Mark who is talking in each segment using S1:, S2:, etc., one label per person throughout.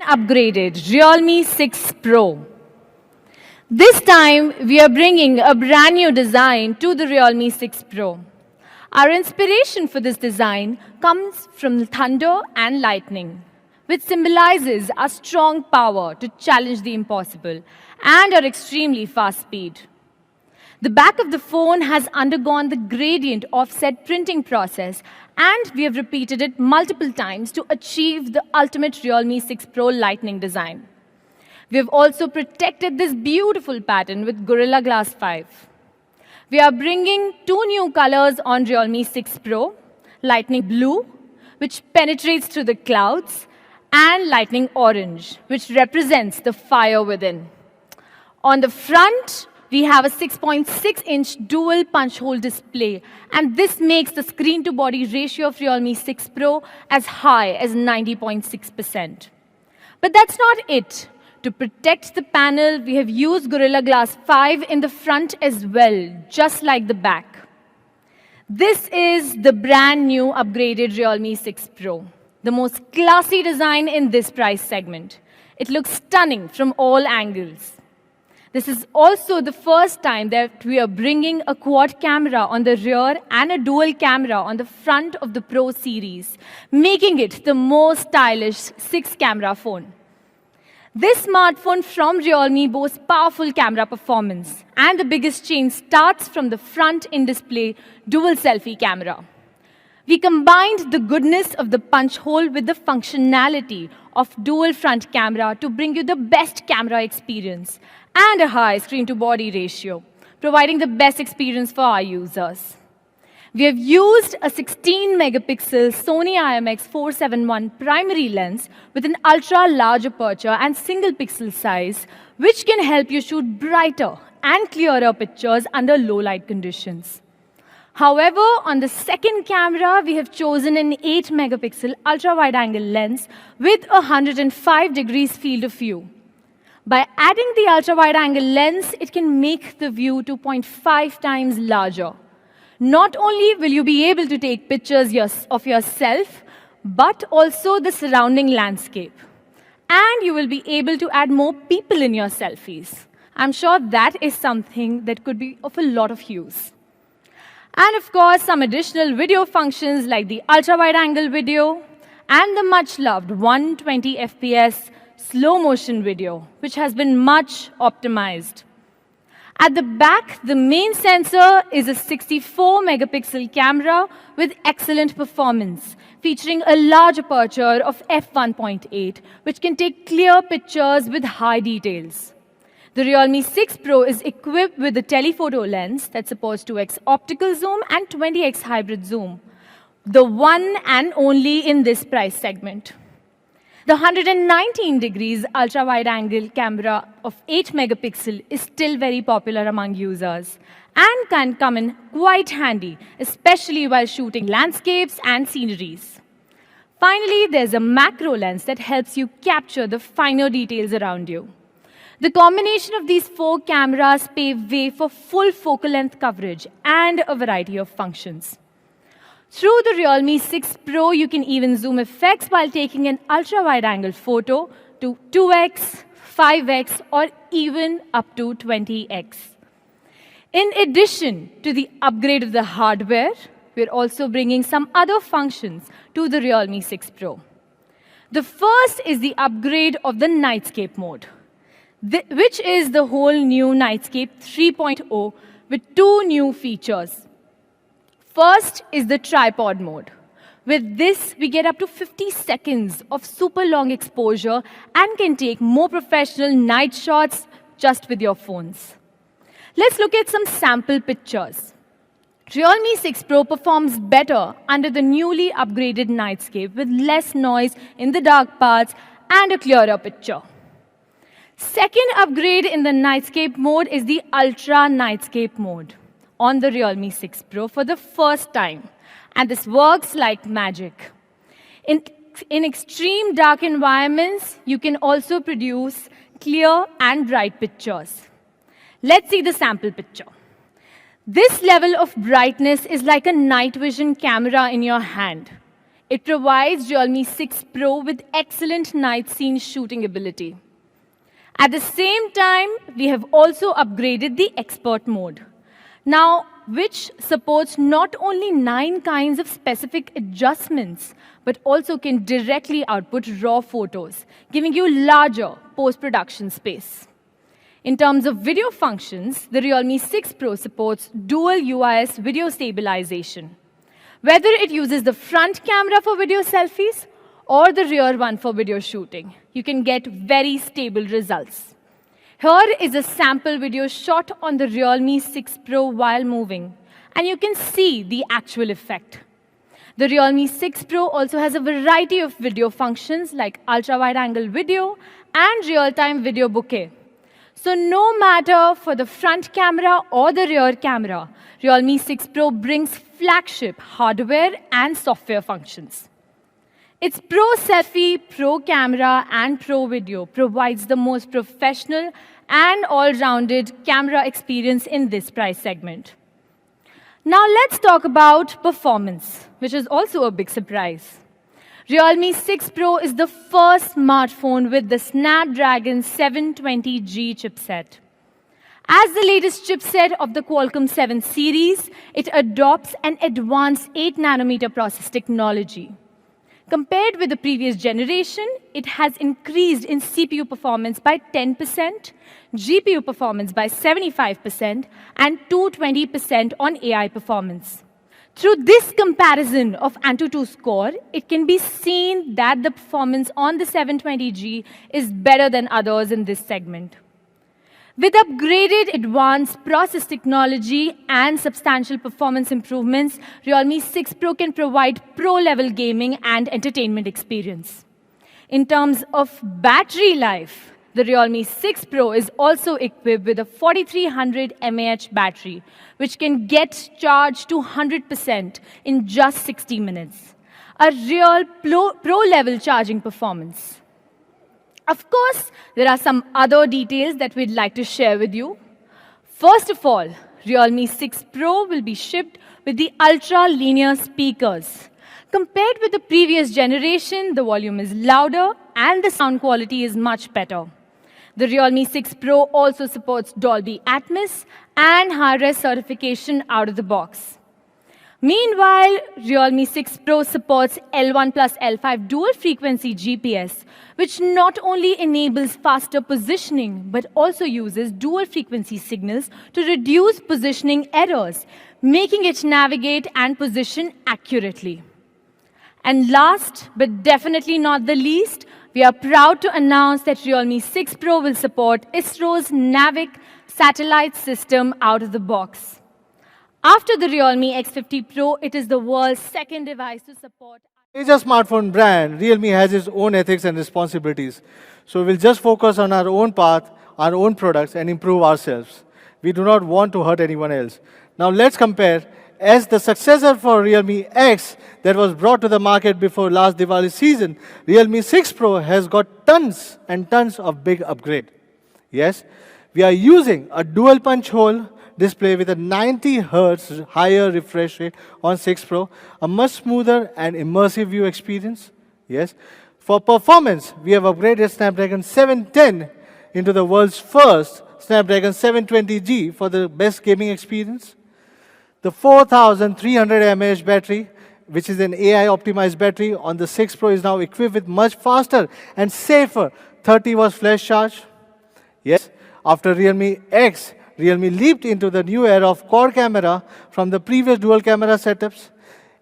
S1: upgraded Realme 6 Pro. This time, we are bringing a brand new design to the Realme 6 Pro. Our inspiration for this design comes from thunder and lightning, which symbolizes our strong power to challenge the impossible and our extremely fast speed. The back of the phone has undergone the gradient offset printing process, and we have repeated it multiple times to achieve the ultimate Realme 6 Pro Lightning design. We have also protected this beautiful pattern with Gorilla Glass 5. We are bringing two new colors on Realme 6 Pro, Lightning Blue, which penetrates through the clouds, and Lightning Orange, which represents the fire within. On the front, we have a 6.6-inch dual punch-hole display, and this makes the screen-to-body ratio of Realme 6 Pro as high as 90.6%. But that's not it. To protect the panel, we have used Gorilla Glass 5 in the front as well, just like the back. This is the brand new upgraded Realme 6 Pro, the most classy design in this price segment. It looks stunning from all angles. This is also the first time that we are bringing a quad camera on the rear and a dual camera on the front of the Pro series, making it the most stylish 6-camera phone. This smartphone from Realme boasts powerful camera performance, and the biggest change starts from the front in-display dual selfie camera. We combined the goodness of the punch hole with the functionality of dual front camera to bring you the best camera experience and a high screen-to-body ratio, providing the best experience for our users. We have used a 16-megapixel Sony IMX471 primary lens with an ultra-large aperture and single-pixel size, which can help you shoot brighter and clearer pictures under low-light conditions. However, on the second camera, we have chosen an 8-megapixel ultra-wide-angle lens with a 105 degrees field of view. By adding the ultra-wide-angle lens, it can make the view 2.5 times larger. Not only will you be able to take pictures of yourself, but also the surrounding landscape. And you will be able to add more people in your selfies. I'm sure that is something that could be of a lot of use. And of course, some additional video functions like the ultra-wide-angle video and the much-loved 120 FPS slow-motion video, which has been much optimized. At the back, the main sensor is a 64-megapixel camera with excellent performance, featuring a large aperture of f1.8, which can take clear pictures with high details. The Realme 6 Pro is equipped with a telephoto lens that supports 2x optical zoom and 20x hybrid zoom, the one and only in this price segment. The 119 degrees ultra-wide-angle camera of 8 megapixel is still very popular among users and can come in quite handy, especially while shooting landscapes and sceneries. Finally, there's a macro lens that helps you capture the finer details around you. The combination of these 4 cameras pave way for full focal length coverage and a variety of functions. Through the Realme 6 Pro, you can even zoom effects while taking an ultra-wide-angle photo to 2x, 5x, or even up to 20x. In addition to the upgrade of the hardware, we're also bringing some other functions to the Realme 6 Pro. The first is the upgrade of the Nightscape mode, which is the whole new Nightscape 3.0 with 2 new features. First is the tripod mode. With this, we get up to 50 seconds of super long exposure and can take more professional night shots just with your phones. Let's look at some sample pictures. Realme 6 Pro performs better under the newly upgraded Nightscape with less noise in the dark parts and a clearer picture. Second upgrade in the Nightscape mode is the Ultra Nightscape mode on the Realme 6 Pro for the first time, and this works like magic. In extreme dark environments, you can also produce clear and bright pictures. Let's see the sample picture. This level of brightness is like a night vision camera in your hand. It provides Realme 6 Pro with excellent night scene shooting ability. At the same time, we have also upgraded the expert mode. Now, which supports not only 9 kinds of specific adjustments, but also can directly output raw photos, giving you larger post-production space. In terms of video functions, the Realme 6 Pro supports dual UIS video stabilization. Whether it uses the front camera for video selfies or the rear one for video shooting, you can get very stable results. Here is a sample video shot on the Realme 6 Pro while moving, and you can see the actual effect. The Realme 6 Pro also has a variety of video functions like ultra-wide-angle video and real-time video bokeh. So no matter for the front camera or the rear camera, Realme 6 Pro brings flagship hardware and software functions. Its Pro Selfie, Pro Camera, and Pro Video provides the most professional and all-rounded camera experience in this price segment. Now let's talk about performance, which is also a big surprise. Realme 6 Pro is the first smartphone with the Snapdragon 720G chipset. As the latest chipset of the Qualcomm 7 series, it adopts an advanced 8nm process technology. Compared with the previous generation, it has increased in CPU performance by 10%, GPU performance by 75%, and 220% on AI performance. Through this comparison of Antutu score, it can be seen that the performance on the 720G is better than others in this segment. With upgraded advanced process technology and substantial performance improvements, Realme 6 Pro can provide pro-level gaming and entertainment experience. In terms of battery life, the Realme 6 Pro is also equipped with a 4300 mAh battery, which can get charged to 100% in just 60 minutes. A real pro-level charging performance. Of course, there are some other details that we'd like to share with you. First of all, Realme 6 Pro will be shipped with the ultra-linear speakers. Compared with the previous generation, the volume is louder and the sound quality is much better. The Realme 6 Pro also supports Dolby Atmos and high-res certification out of the box. Meanwhile, Realme 6 Pro supports L1 plus L5 dual-frequency GPS, which not only enables faster positioning, but also uses dual-frequency signals to reduce positioning errors, making it navigate and position accurately. And last, but definitely not the least, we are proud to announce that Realme 6 Pro will support ISRO's NAVIC satellite system out of the box. After the Realme X50 Pro, it is the world's second device to support.
S2: As a smartphone brand, Realme has its own ethics and responsibilities. So we'll just focus on our own path, our own products, and improve ourselves. We do not want to hurt anyone else. Now let's compare. As the successor for Realme X that was brought to the market before last Diwali season, Realme 6 Pro has got tons and tons of big upgrade. Yes, we are using a dual punch hole display with a 90 Hz higher refresh rate on 6 Pro, a much smoother and immersive view experience. Yes, for performance, we have upgraded Snapdragon 710 into the world's first Snapdragon 720G for the best gaming experience. The 4300 mAh battery, which is an AI-optimized battery on the 6 Pro, is now equipped with much faster and safer 30 watts flash charge. Yes, after Realme X, Realme leaped into the new era of quad camera from the previous dual camera setups.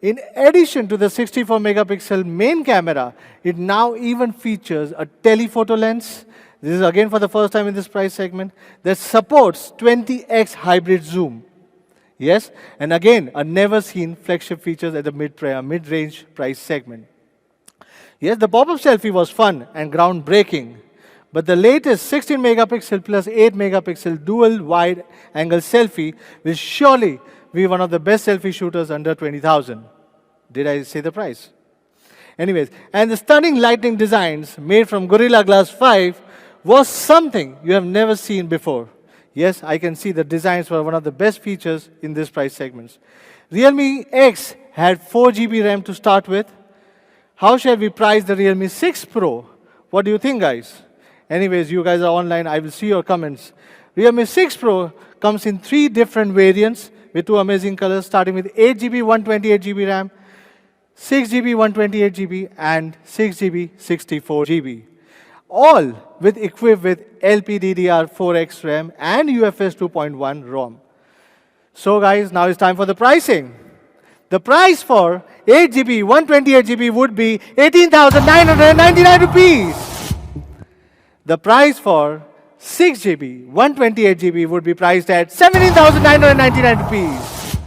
S2: In addition to the 64 megapixel main camera, it now even features a telephoto lens. This is again for the first time in this price segment that supports 20x hybrid zoom. Yes, and again, a never-seen flagship features at the mid-range price segment. Yes, the pop-up selfie was fun and groundbreaking, but the latest 16 megapixel plus 8 megapixel dual wide-angle selfie will surely be one of the best selfie shooters under 20,000. Did I say the price? Anyways, and the stunning lighting designs made from Gorilla Glass 5 was something you have never seen before. Yes, I can see the designs were one of the best features in this price segments. Realme X had 4 GB RAM to start with. How shall we price the Realme 6 Pro? What do you think, guys? Anyways, you guys are online. I will see your comments. Realme 6 Pro comes in 3 different variants with 2 amazing colors, starting with 8GB 128GB RAM, 6GB 128GB, and 6GB 64GB. All equipped with LPDDR4X RAM and UFS 2.1 ROM. So guys, now it's time for the pricing. The price for 8GB 128GB would be 18,999 rupees. The price for 6GB 128GB would be priced at 17,999 rupees.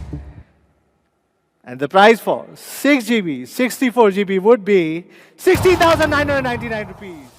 S2: And the price for 6GB 64GB would be 16,999 rupees.